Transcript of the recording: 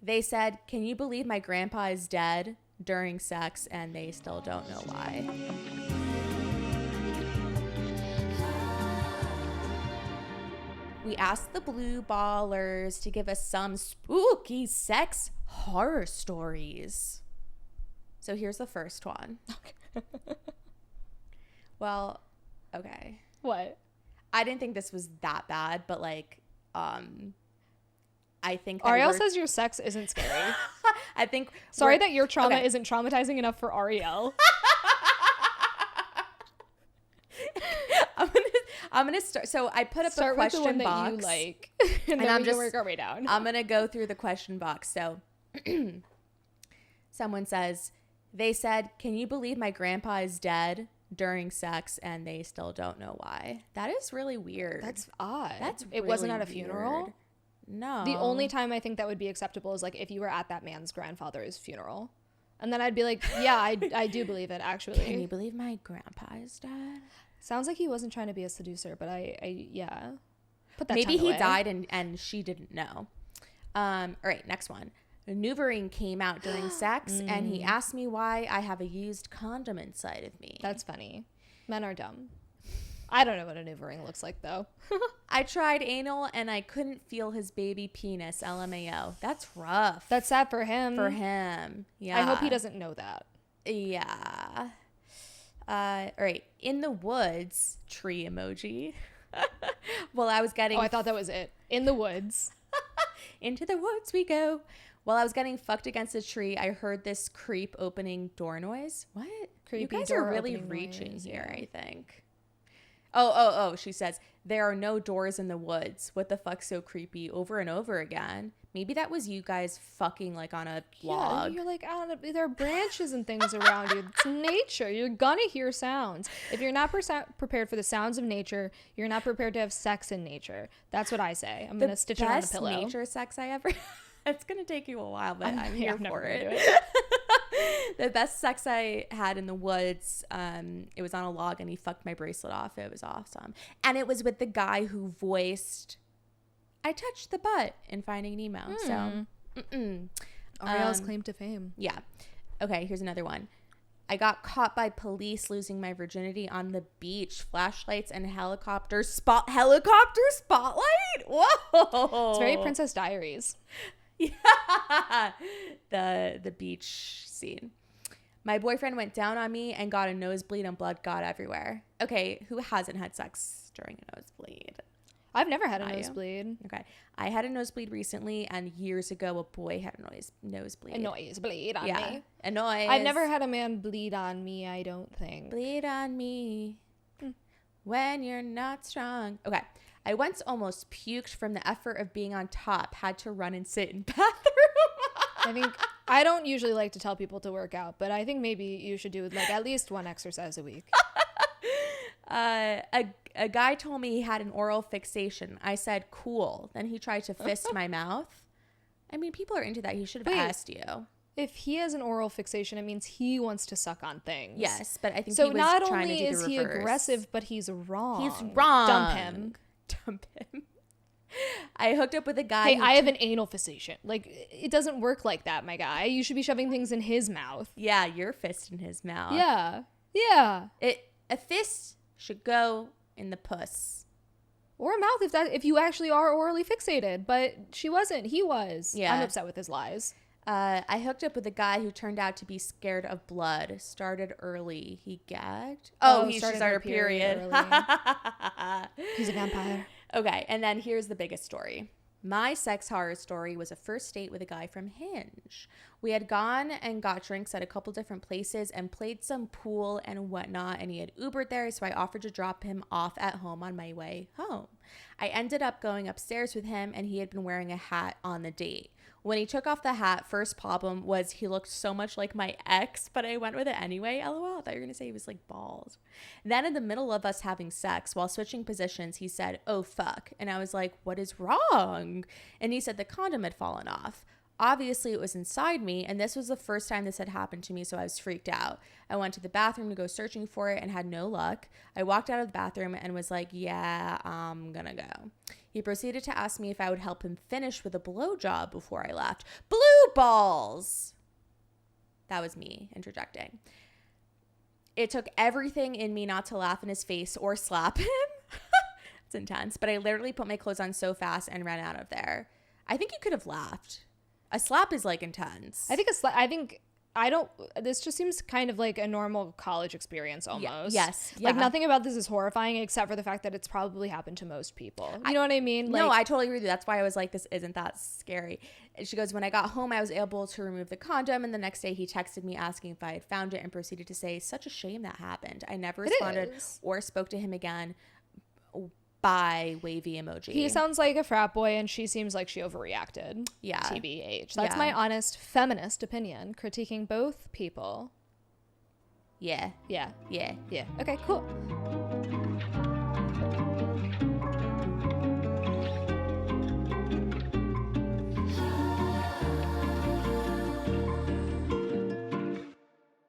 They said, "Can you believe my grandpa is dead?" during sex, and they still don't know why. We asked the Blue Ballers to give us some spooky sex horror stories. So here's the first one. Okay. Well, okay. What? I didn't think this was that bad, but like, I think that Arielle says your sex isn't scary. I think sorry that your trauma isn't traumatizing enough for Arielle. I'm gonna start. So I put up a question with the one box, that you like, and then I'm we can work our way down. I'm gonna go through the question box. So someone says, they said, "Can you believe my grandpa is dead?" during sex, and they still don't know why. That is really weird. That's odd. It really wasn't at a weird. Funeral. No. The only time I think that would be acceptable is like if you were at that man's grandfather's funeral, and then I'd be like, yeah, I do believe it actually. Can you believe my grandpa is dead? Sounds like he wasn't trying to be a seducer, but I yeah. Put that Maybe he away. died and she didn't know. All right, next one. A Nuva Ring came out during sex, and he asked me why I have a used condom inside of me. That's funny. Men are dumb. I don't know what a Nuva Ring looks like, though. I tried anal, and I couldn't feel his baby penis. LMAO. That's rough. That's sad for him. For him. Yeah. I hope he doesn't know that. Yeah. All right. In the woods, tree emoji. Well, I was getting... Oh, I thought that was it. In the woods. Into the woods we go. While I was getting fucked against a tree, I heard this creep opening door noise. What? Creepy you guys door are really opening reaching noise, here, yeah. I think. Oh, she says, there are no doors in the woods. What the fuck, so creepy? Over and over again. Maybe that was you guys fucking like on a log. Yeah, you're like, there are branches and things around you. It's nature. You're gonna hear sounds. If you're not prepared for the sounds of nature, you're not prepared to have sex in nature. That's what I say. I'm gonna stitch it on a pillow. The best nature sex I ever... It's gonna take you a while, but I'm here for it. The best sex I had in the woods, it was on a log, and he fucked my bracelet off. It was awesome. And it was with the guy who voiced I Touched the Butt in Finding Nemo. So Arielle's claim to fame. Yeah. Okay, here's another one. I got caught by police losing my virginity on the beach. Flashlights and helicopter spotlight. Whoa. It's very Princess Diaries. Yeah. The beach scene. My boyfriend went down on me and got a nosebleed, and blood got everywhere. Okay, who hasn't had sex during a nosebleed? I've never had a nosebleed. Okay. I had a nosebleed recently, and years ago a boy had a nosebleed. A nosebleed on me. A noise. I've never had a man bleed on me, I don't think. Bleed on me when you're not strong. Okay. I once almost puked from the effort of being on top. Had to run and sit in bathroom. I don't usually like to tell people to work out, but I think maybe you should do like at least one exercise a week. A guy told me he had an oral fixation. I said, cool. Then he tried to fist my mouth. I mean, people are into that. He should have asked you. If he has an oral fixation, it means he wants to suck on things. Yes, but I think so. he was Not trying only to do is the he reverse. aggressive, but he's wrong. He's wrong. Dump him. I hooked up with a guy. Hey, I have an anal fixation. Like, it doesn't work like that, my guy. You should be shoving things in his mouth. Yeah, your fist in his mouth. Yeah. A fist should go in the puss. Or a mouth if you actually are orally fixated. But she wasn't. He was. Yeah. I'm upset with his lies. I hooked up with a guy who turned out to be scared of blood. Started early. He gagged. She started her period. He's a vampire. Okay, and then here's the biggest story. My sex horror story was a first date with a guy from Hinge. We had gone and got drinks at a couple different places and played some pool and whatnot, and he had Ubered there, so I offered to drop him off at home on my way home. I ended up going upstairs with him, and he had been wearing a hat on the date. When he took off the hat, first problem was he looked so much like my ex, but I went with it anyway. LOL, I thought you were going to say he was like bald. Then in the middle of us having sex, while switching positions, he said, "Oh, fuck." And I was like, "What is wrong?" And he said the condom had fallen off. Obviously, it was inside me, and this was the first time this had happened to me, so I was freaked out. I went to the bathroom to go searching for it and had no luck. I walked out of the bathroom and was like, yeah, I'm gonna go. He proceeded to ask me if I would help him finish with a blowjob before I left. Blue balls. That was me interjecting. It took everything in me not to laugh in his face or slap him. It's intense. But I literally put my clothes on so fast and ran out of there. I think you could have laughed. A slap is like intense. This just seems kind of like a normal college experience almost. Yes. Like yeah. nothing about this is horrifying except for the fact that it's probably happened to most people. You know what I mean? Like, no, I totally agree with you. That's why I was like, this isn't that scary. And she goes, when I got home, I was able to remove the condom. And the next day he texted me asking if I had found it and proceeded to say, such a shame that happened. I never responded or spoke to him again. Bye, wavy emoji. He sounds like a frat boy and she seems like she overreacted. Yeah. TBH. That's my honest feminist opinion, critiquing both people. Yeah. Yeah. Yeah. Yeah. Okay, cool.